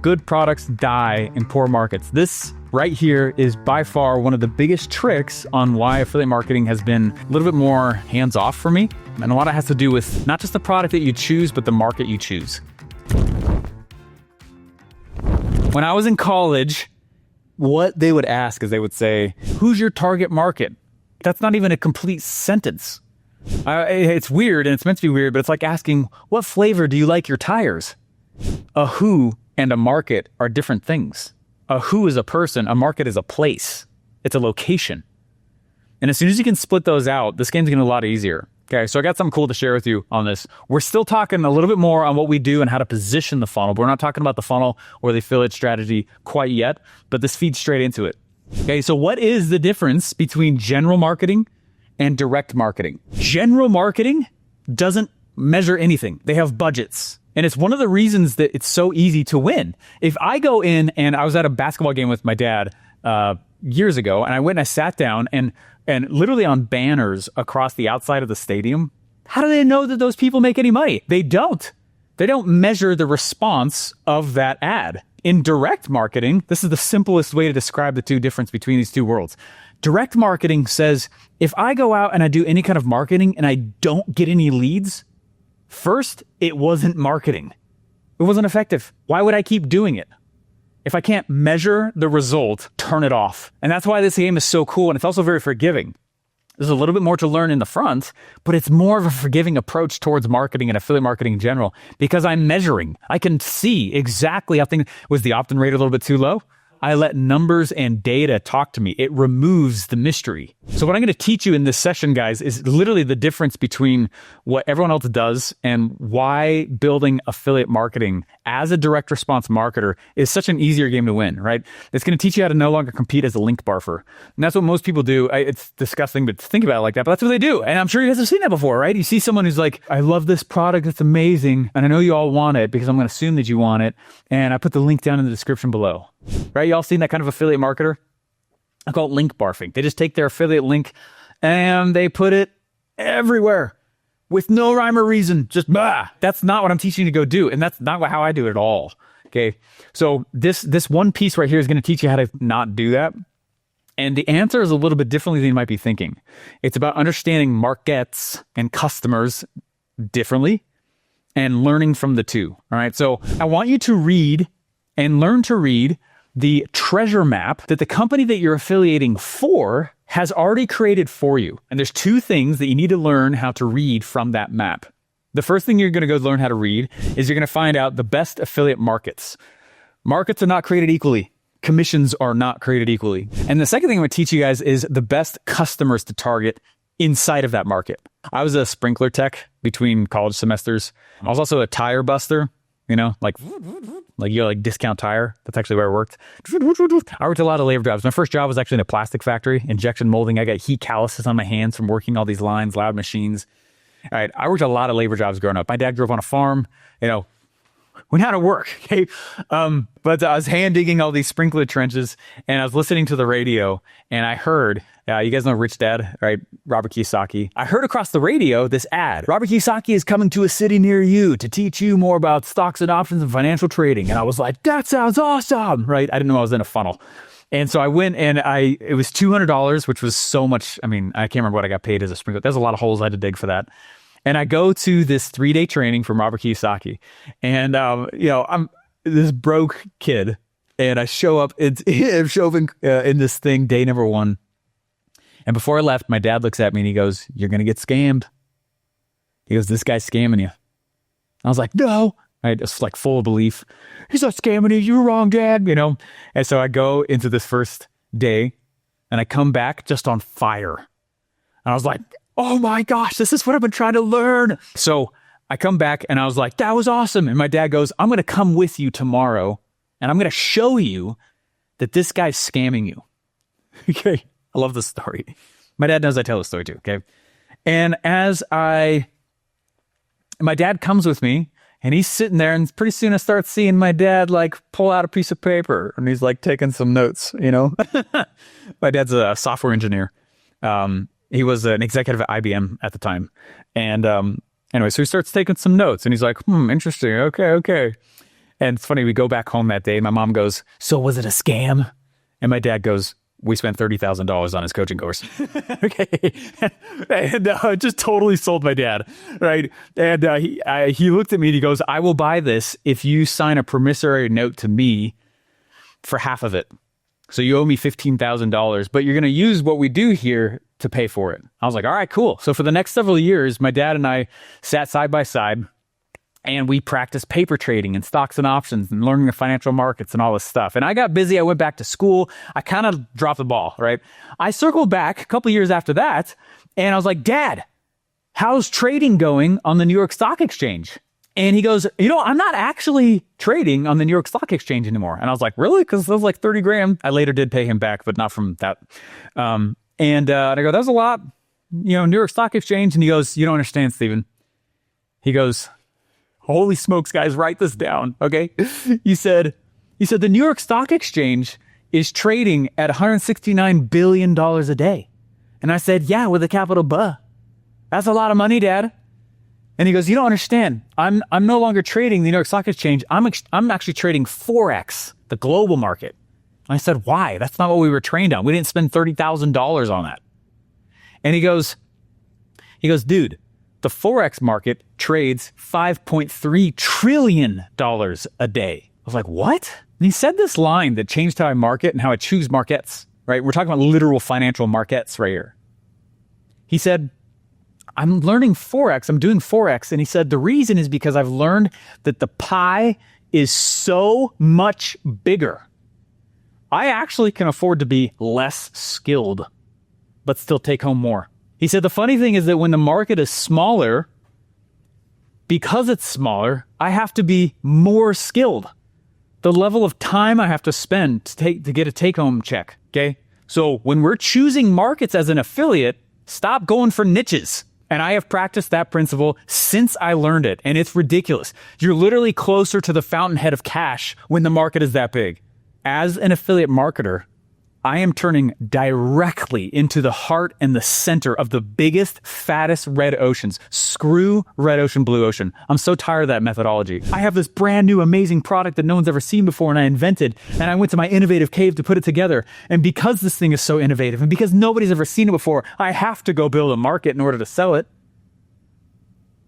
good products die in poor markets. This right here is by far one of the biggest tricks on why affiliate marketing has been a little bit more hands-off for me. And a lot of it has to do with not just the product that you choose, but the market you choose. When I was in college, what they would ask is they would say, who's your target market? That's not even a complete sentence. It's weird, and it's meant to be weird, but it's like asking, what flavor do you like your tires? A who and a market are different things. A who is a person, a market is a place. It's a location. And as soon as you can split those out, this game's getting a lot easier. Okay, so I got something cool to share with you on this. We're still talking a little bit more on what we do and how to position the funnel, but we're not talking about the funnel or the affiliate strategy quite yet, but this feeds straight into it. Okay, so what is the difference between general marketing and direct marketing? General marketing doesn't measure anything. They have budgets. And it's one of the reasons that it's so easy to win. If I go in, and I was at a basketball game with my dad years ago, and I went and I sat down and literally on banners across the outside of the stadium, how do they know that those people make any money? They don't. They don't measure the response of that ad. In direct marketing, this is the simplest way to describe the two difference between these two worlds. Direct marketing says, if I go out and I do any kind of marketing and I don't get any leads, first, it wasn't marketing. It wasn't effective. Why would I keep doing it? If I can't measure the result, turn it off. And that's why this game is so cool, and it's also very forgiving. There's a little bit more to learn in the front, but it's more of a forgiving approach towards marketing and affiliate marketing in general, because I'm measuring. I can see exactly how things, was the opt-in rate a little bit too low? I let numbers and data talk to me. It removes the mystery. So what I'm going to teach you in this session, guys, is literally the difference between what everyone else does and why building affiliate marketing as a direct response marketer is such an easier game to win, right? It's going to teach you how to no longer compete as a link-barfer. And that's what most people do. It's disgusting, but think about it like that. But that's what they do. And I'm sure you guys have seen that before, right? You see someone who's like, I love this product. It's amazing. And I know you all want it because I'm going to assume that you want it. And I put the link down in the description below. Right? Y'all seen that kind of affiliate marketer? I call it link-barfing. They just take their affiliate link and they put it everywhere with no rhyme or reason. Just, that's not what I'm teaching you to go do. And that's not how I do it at all. Okay. So this one piece right here is going to teach you how to not do that. And the answer is a little bit differently than you might be thinking. It's about understanding markets and customers differently and learning from the two. All right. So I want you to read and learn to read the treasure map that the company that you're affiliating for has already created for you. And there's two things that you need to learn how to read from that map. The first thing you're going to go learn how to read is you're going to find out the best affiliate markets. Markets are not created equally. Commissions are not created equally. And the second thing I'm going to teach you guys is the best customers to target inside of that market. I was a sprinkler tech between college semesters. I was also a tire buster, you know, like you know, like discount tire. That's actually where I worked. I worked a lot of labor jobs. My first job was actually in a plastic factory, injection molding. I got heat calluses on my hands from working all these lines, loud machines. All right. I worked a lot of labor jobs growing up. My dad grew up on a farm, you know, went out to work. Okay. But I was hand digging all these sprinkler trenches and I was listening to the radio and I heard, you guys know Rich Dad, right? Robert Kiyosaki. I heard across the radio this ad. Robert Kiyosaki is coming to a city near you to teach you more about stocks and options and financial trading. And I was like, that sounds awesome, right? I didn't know I was in a funnel. And so I went and it was $200, which was so much. I mean, I can't remember what I got paid as a sprinkler. There's a lot of holes I had to dig for that. And I go to this 3-day training from Robert Kiyosaki. And, you know, I'm this broke kid and I show up, in this thing, day number 1. And before I left, my dad looks at me and he goes, you're going to get scammed. He goes, this guy's scamming you. I was like, no. I just like full of belief. He's not scamming you. You're wrong, Dad. You know? And so I go into this first day and I come back just on fire. And I was like, oh my gosh, this is what I've been trying to learn. So I come back and I was like, that was awesome. And my dad goes, I'm going to come with you tomorrow and I'm going to show you that this guy's scamming you. Okay. I love this story. My dad knows I tell the story too, okay? And my dad comes with me and he's sitting there and pretty soon I start seeing my dad like pull out a piece of paper and he's like taking some notes, you know? My dad's a software engineer. He was an executive at IBM at the time. And anyway, so he starts taking some notes and he's like, interesting. Okay. And it's funny, we go back home that day and my mom goes, so was it a scam? And my dad goes, we spent $30,000 on his coaching course. Okay. And just totally sold my dad. Right. And he looked at me and he goes, I will buy this if you sign a promissory note to me for half of it. So you owe me $15,000, but you're going to use what we do here to pay for it. I was like, all right, cool. So for the next several years, my dad and I sat side by side and we practiced paper trading and stocks and options and learning the financial markets and all this stuff. And I got busy. I went back to school. I kind of dropped the ball, right? I circled back a couple years after that and I was like, Dad, how's trading going on the New York Stock Exchange? And he goes, I'm not actually trading on the New York Stock Exchange anymore. And I was like, really? Because that was like 30 grand. I later did pay him back, but not from that. And I go, that was a lot, New York Stock Exchange. And he goes, you don't understand, Stephen. He goes, holy smokes, guys, write this down. Okay. He said, the New York Stock Exchange is trading at $169 billion a day. And I said, yeah, with a capital B. That's a lot of money, Dad. And he goes, you don't understand. I'm no longer trading the New York Stock Exchange. I'm actually trading Forex, the global market. And I said, why? That's not what we were trained on. We didn't spend $30,000 on that. And he goes, dude, the Forex market trades $5.3 trillion a day. I was like, what? And he said this line that changed how I market and how I choose markets, right? We're talking about literal financial markets right here. He said, I'm learning Forex. I'm doing Forex. And he said, the reason is because I've learned that the pie is so much bigger. I actually can afford to be less skilled, but still take home more. He said, the funny thing is that when the market is smaller, because it's smaller, I have to be more skilled. The level of time I have to spend to get a take-home check. Okay. So when we're choosing markets as an affiliate, stop going for niches. And I have practiced that principle since I learned it. And it's ridiculous. You're literally closer to the fountainhead of cash when the market is that big. As an affiliate marketer, I am turning directly into the heart and the center of the biggest, fattest red oceans. Screw red ocean, blue ocean. I'm so tired of that methodology. I have this brand new, amazing product that no one's ever seen before and I invented, and I went to my innovative cave to put it together. And because this thing is so innovative and because nobody's ever seen it before, I have to go build a market in order to sell it.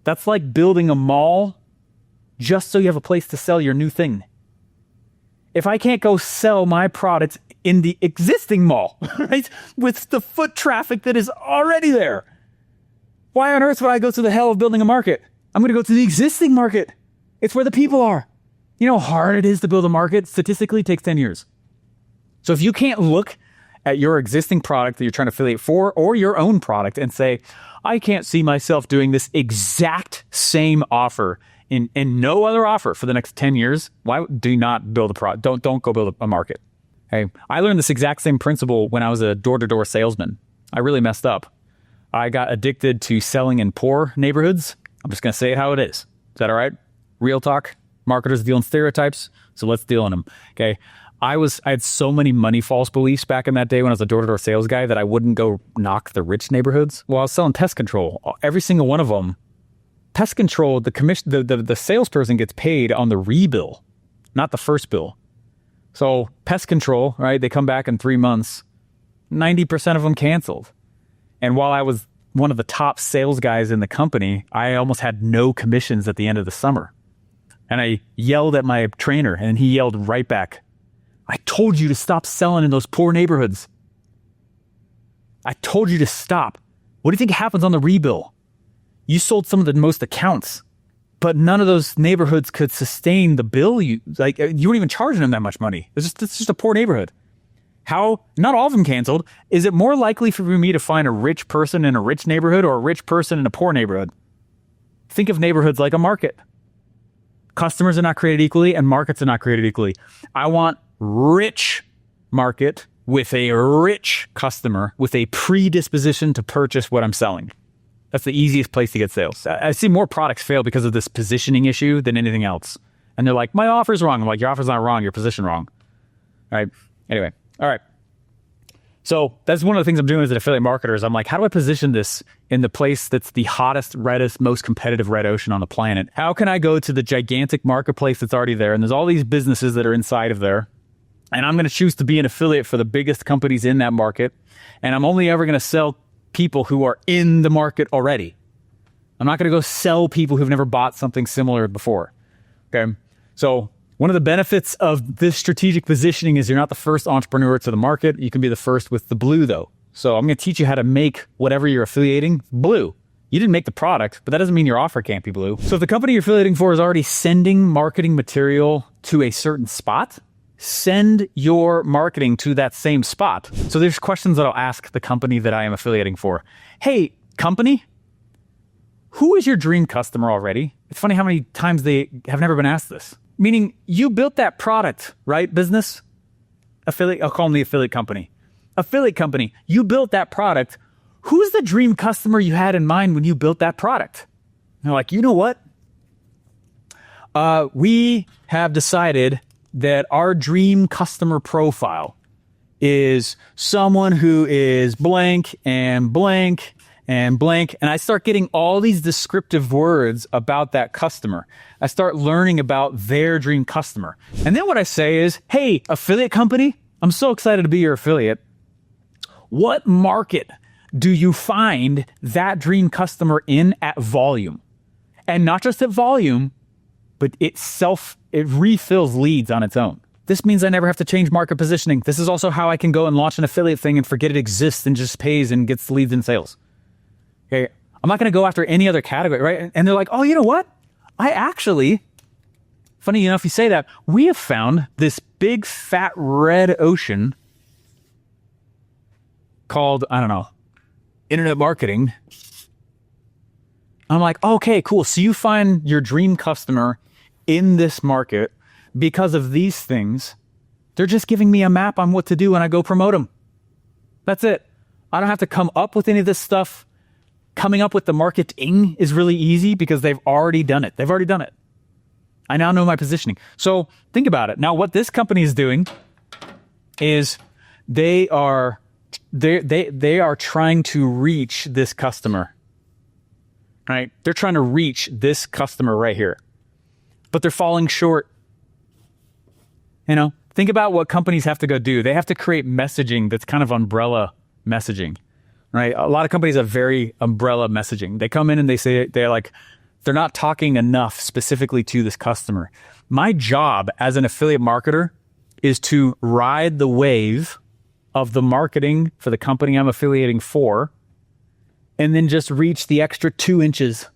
That's like building a mall just so you have a place to sell your new thing. If I can't go sell my products in the existing mall, right, with the foot traffic that is already there, why on earth would I go through the hell of building a market? I'm going to go to the existing market. It's where the people are. You know how hard it is to build a market? Statistically, it takes 10 years. So if you can't look at your existing product that you're trying to affiliate for or your own product and say, I can't see myself doing this exact same offer in no other offer for the next 10 years, why do not build a product? Don't go build a market. Okay. I learned this exact same principle when I was a door-to-door salesman. I really messed up. I got addicted to selling in poor neighborhoods. I'm just going to say it how it is. Is that all right? Real talk. Marketers deal in stereotypes, so let's deal in them. Okay. I had so many money false beliefs back in that day when I was a door-to-door sales guy that I wouldn't go knock the rich neighborhoods. Well, I was selling pest control. Every single one of them, pest control, the commission, the salesperson gets paid on the rebill, not the first bill. So pest control, right? They come back in 3 months, 90% of them canceled. And while I was one of the top sales guys in the company, I almost had no commissions at the end of the summer. And I yelled at my trainer and he yelled right back, I told you to stop selling in those poor neighborhoods. I told you to stop. What do you think happens on the rebill? You sold some of the most accounts, but none of those neighborhoods could sustain the bill. You weren't even charging them that much money. It's just a poor neighborhood. How? Not all of them canceled. Is it more likely for me to find a rich person in a rich neighborhood or a rich person in a poor neighborhood? Think of neighborhoods like a market. Customers are not created equally and markets are not created equally. I want rich market with a rich customer with a predisposition to purchase what I'm selling. That's the easiest place to get sales. I see more products fail because of this positioning issue than anything else. And they're like, my offer's wrong. I'm like, your offer's not wrong. Your position wrong. All right. Anyway. All right. So that's one of the things I'm doing as an affiliate marketer is I'm like, how do I position this in the place that's the hottest, reddest, most competitive red ocean on the planet? How can I go to the gigantic marketplace that's already there? And there's all these businesses that are inside of there. And I'm going to choose to be an affiliate for the biggest companies in that market. And I'm only ever going to sell people who are in the market already. I'm not going to go sell people who've never bought something similar before. Okay. So one of the benefits of this strategic positioning is you're not the first entrepreneur to the market. You can be the first with the blue though. So I'm going to teach you how to make whatever you're affiliating blue. You didn't make the product, but that doesn't mean your offer can't be blue. So if the company you're affiliating for is already sending marketing material to a certain spot, send your marketing to that same spot. So there's questions that I'll ask the company that I am affiliating for. Hey, company, who is your dream customer already? It's funny how many times they have never been asked this. Meaning you built that product, right? Business, affiliate, I'll call them the affiliate company. Affiliate company, you built that product. Who's the dream customer you had in mind when you built that product? And they're like, you know what? We have decided that our dream customer profile is someone who is blank and blank and blank. And I start getting all these descriptive words about that customer. I start learning about their dream customer. And then what I say is, hey, affiliate company, I'm so excited to be your affiliate. What market do you find that dream customer in at volume? And not just at volume, but it refills leads on its own. This means I never have to change market positioning. This is also how I can go and launch an affiliate thing and forget it exists and just pays and gets leads and sales. Okay, I'm not going to go after any other category, right? And they're like, oh, you know what? Funny enough, you say that, we have found this big fat red ocean called, I don't know, internet marketing. I'm like, okay, cool. So you find your dream customer in this market because of these things. They're just giving me a map on what to do when I go promote them. That's it. I don't have to come up with any of this stuff. Coming up with the marketing is really easy because they've already done it. I now know my positioning. So think about it. Now, what this company is doing is they are trying to reach this customer, right? They're trying to reach this customer right here, but they're falling short. You know, think about what companies have to go do. They have to create messaging that's kind of umbrella messaging. Right? A lot of companies have very umbrella messaging. They come in and they say, they're not talking enough specifically to this customer. My job as an affiliate marketer is to ride the wave of the marketing for the company I'm affiliating for, and then just reach the extra 2 inches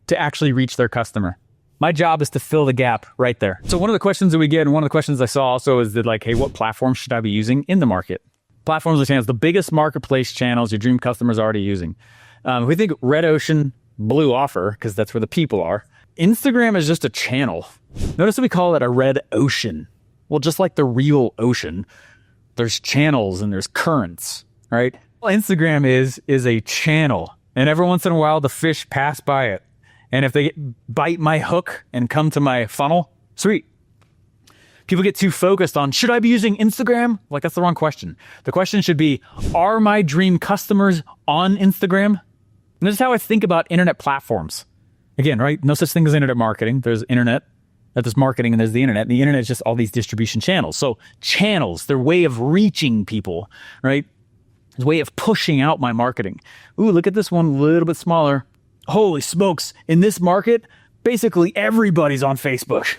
to actually reach their customer. My job is to fill the gap right there. So one of the questions that we get, and one of the questions I saw also is that hey, what platform should I be using in the market? Platforms or channels, the biggest marketplace channels your dream customers are already using. We think red ocean, blue offer, because that's where the people are. Instagram is just a channel. Notice that we call it a red ocean. Well, just like the real ocean, there's channels and there's currents, right? Well, Instagram is a channel. And every once in a while, the fish pass by it. And if they bite my hook and come to my funnel, sweet. People get too focused on, should I be using Instagram? Like, that's the wrong question. The question should be, are my dream customers on Instagram? And this is how I think about internet platforms. Again, right? No such thing as internet marketing. There's internet, there's marketing, and there's the internet. And the internet is just all these distribution channels. So channels, their way of reaching people, right? It's a way of pushing out my marketing. Ooh, look at this one, a little bit smaller. Holy smokes. In this market, basically everybody's on Facebook.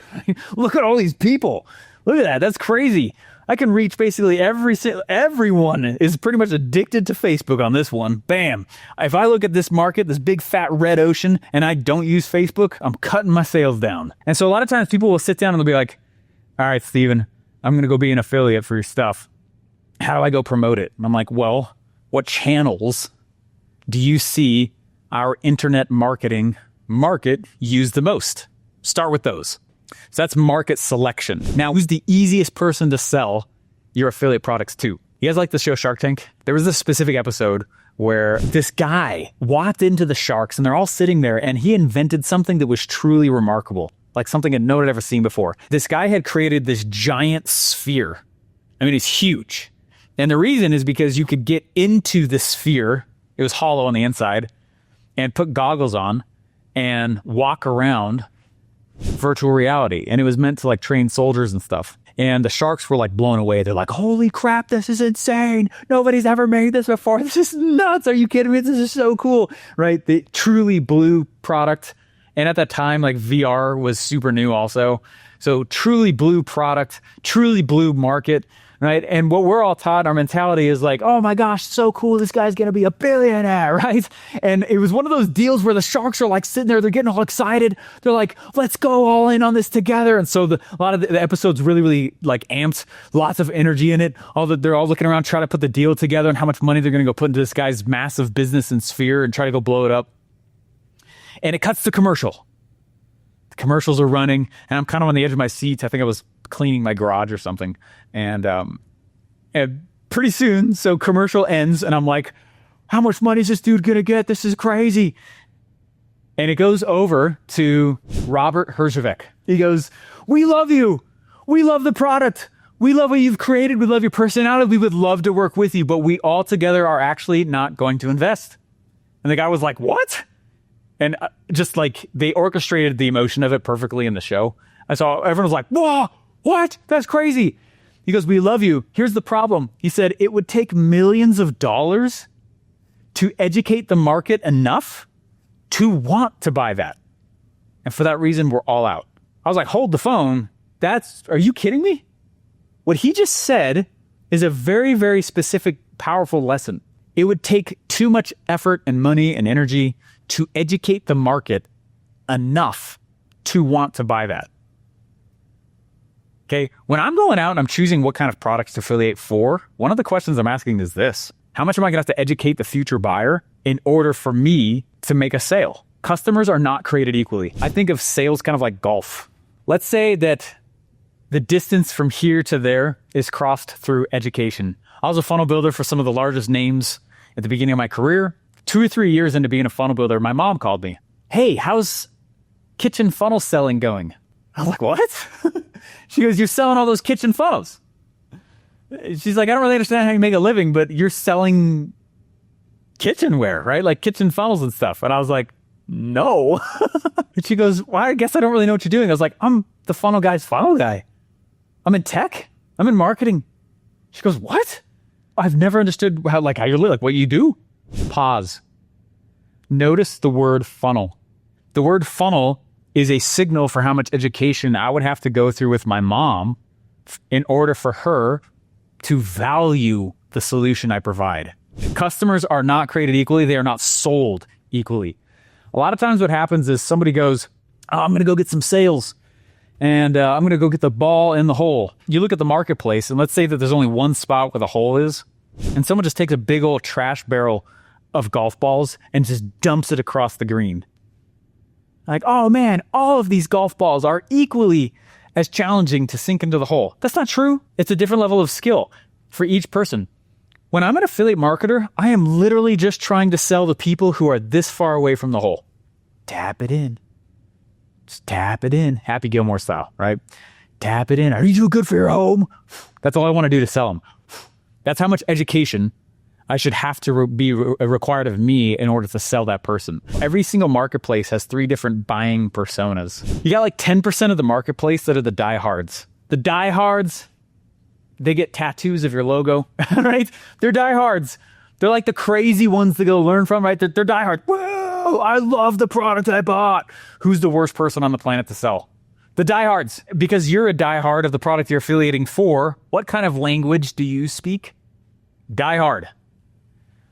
Look at all these people. Look at that. That's crazy. I can reach basically everyone is pretty much addicted to Facebook on this one. Bam. If I look at this market, this big fat red ocean, and I don't use Facebook, I'm cutting my sales down. And so a lot of times people will sit down and they'll be like, all right, Steven, I'm going to go be an affiliate for your stuff. How do I go promote it? And I'm like, well, what channels do you see our internet marketing market use the most? Start with those. So that's market selection. Now, who's the easiest person to sell your affiliate products to? You guys like the show Shark Tank? There was this specific episode where this guy walked into the sharks and they're all sitting there and he invented something that was truly remarkable, like something that no one had ever seen before. This guy had created this giant sphere. I mean, it's huge. And the reason is because you could get into the sphere, it was hollow on the inside, and put goggles on and walk around virtual reality. And it was meant to like train soldiers and stuff. And the sharks were like blown away. They're like, holy crap, this is insane. Nobody's ever made this before. This is nuts. Are you kidding me? This is so cool, right? The truly blue product. And at that time, like VR was super new also. So truly blue product, truly blue market, right? And what we're all taught, our mentality is like, oh my gosh, so cool. This guy's going to be a billionaire, right? And it was one of those deals where the sharks are like sitting there, they're getting all excited. They're like, let's go all in on this together. And so a lot of the episodes really like amped, lots of energy in it. They're all looking around trying to put the deal together and how much money they're going to go put into this guy's massive business and sphere and try to go blow it up. And it cuts to commercial. The commercials are running and I'm kind of on the edge of my seat. I think I was cleaning my garage or something. And pretty soon, so commercial ends and I'm like, how much money is this dude going to get? This is crazy. And it goes over to Robert Herjavec. He goes, we love you. We love the product. We love what you've created. We love your personality. We would love to work with you, but we all together are actually not going to invest. And the guy was like, what? And just like they orchestrated the emotion of it perfectly in the show. I saw everyone was like, whoa, what? That's crazy. He goes, we love you. Here's the problem. He said, it would take millions of dollars to educate the market enough to want to buy that. And for that reason, we're all out. I was like, hold the phone. Are you kidding me? What he just said is a very, very specific, powerful lesson. It would take too much effort and money and energy to educate the market enough to want to buy that. Okay, when I'm going out and I'm choosing what kind of products to affiliate for, one of the questions I'm asking is this: how much am I going to have to educate the future buyer in order for me to make a sale? Customers are not created equally. I think of sales kind of like golf. Let's say that the distance from here to there is crossed through education. I was a funnel builder for some of the largest names at the beginning of my career. 2 or 3 years into being a funnel builder, my mom called me. Hey, how's kitchen funnel selling going? I was like, what? She goes, you're selling all those kitchen funnels. She's like, I don't really understand how you make a living, but you're selling kitchenware, right? Like kitchen funnels and stuff. And I was like, no. And she goes, well, I guess I don't really know what you're doing. I was like, I'm the funnel guy's funnel guy. I'm in tech. I'm in marketing. She goes, what? I've never understood how you're like what you do. Pause. Notice the word funnel. The word funnel is a signal for how much education I would have to go through with my mom in order for her to value the solution I provide. Customers are not created equally. They are not sold equally. A lot of times what happens is somebody goes, oh, I'm going to go get some sales and I'm going to go get the ball in the hole. You look at the marketplace and let's say that there's only one spot where the hole is and someone just takes a big old trash barrel of golf balls and just dumps it across the green. Like, oh man, all of these golf balls are equally as challenging to sink into the hole. That's not true. It's a different level of skill for each person. When I'm an affiliate marketer, I am literally just trying to sell the people who are this far away from the hole. Tap it in. Just tap it in. Happy Gilmore style, right? Tap it in. Are you good for your home? That's all I want to do to sell them. That's how much education I should have to be required of me in order to sell that person. Every single marketplace has 3 different buying personas. You got like 10% of the marketplace that are the diehards. The diehards, they get tattoos of your logo, right? They're diehards. They're like the crazy ones to go learn from, right? They're diehards. Whoa, I love the product I bought. Who's the worst person on the planet to sell? The diehards. Because you're a diehard of the product you're affiliating for, what kind of language do you speak? Diehard.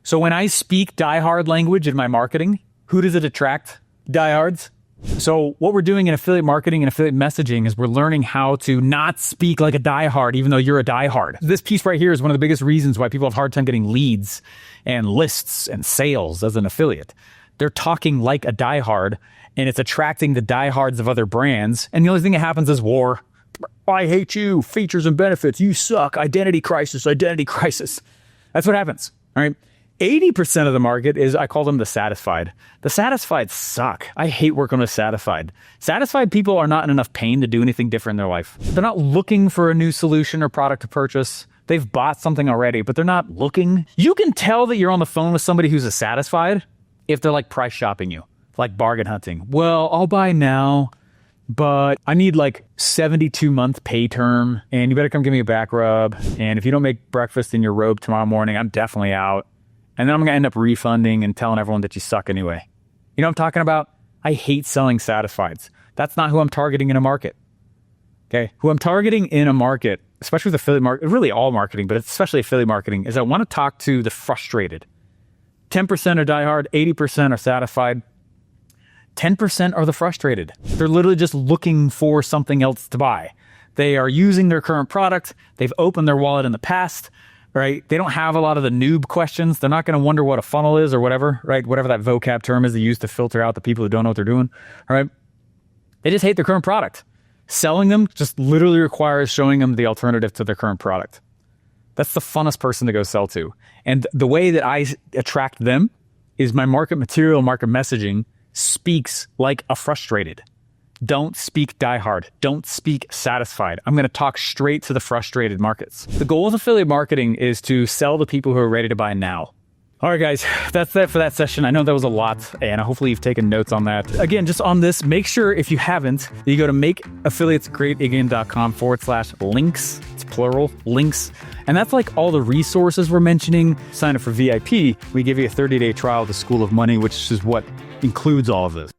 So when I speak diehard language in my marketing, who does it attract? Diehards. So what we're doing in affiliate marketing and affiliate messaging is we're learning how to not speak like a diehard, even though you're a diehard. This piece right here is one of the biggest reasons why people have a hard time getting leads and lists and sales as an affiliate. They're talking like a diehard and it's attracting the diehards of other brands. And the only thing that happens is war. I hate you. Features and benefits. You suck. Identity crisis. Identity crisis. That's what happens. All right. 80% of the market is, I call them the satisfied. The satisfied suck. I hate working with satisfied. Satisfied people are not in enough pain to do anything different in their life. They're not looking for a new solution or product to purchase. They've bought something already, but they're not looking. You can tell that you're on the phone with somebody who's satisfied if they're like price shopping you, like bargain hunting. Well, I'll buy now, but I need like 72-month pay term, and you better come give me a back rub. And if you don't make breakfast in your robe tomorrow morning, I'm definitely out. And then I'm going to end up refunding and telling everyone that you suck anyway. You know what I'm talking about? I hate selling satisfieds. That's not who I'm targeting in a market. Okay? Who I'm targeting in a market, especially with affiliate marketing, really all marketing, but especially affiliate marketing, is I want to talk to the frustrated. 10% are diehard, 80% are satisfied. 10% are the frustrated. They're literally just looking for something else to buy. They are using their current product. They've opened their wallet in the past, right? They don't have a lot of the noob questions. They're not going to wonder what a funnel is or whatever, right? Whatever that vocab term is they use to filter out the people who don't know what they're doing, all right? They just hate their current product. Selling them just literally requires showing them the alternative to their current product. That's the funnest person to go sell to. And the way that I attract them is my market material, market messaging speaks like a frustrated. Don't speak diehard. Don't speak satisfied. I'm going to talk straight to the frustrated markets. The goal of affiliate marketing is to sell to people who are ready to buy now. All right, guys, that's it for that session. I know that was a lot, and hopefully you've taken notes on that. Again, just on this, make sure if you haven't, that you go to makeaffiliatesgreatagain.com/links. It's plural, links. And that's like all the resources we're mentioning. Sign up for VIP. We give you a 30-day trial of the School of Money, which is what includes all of this.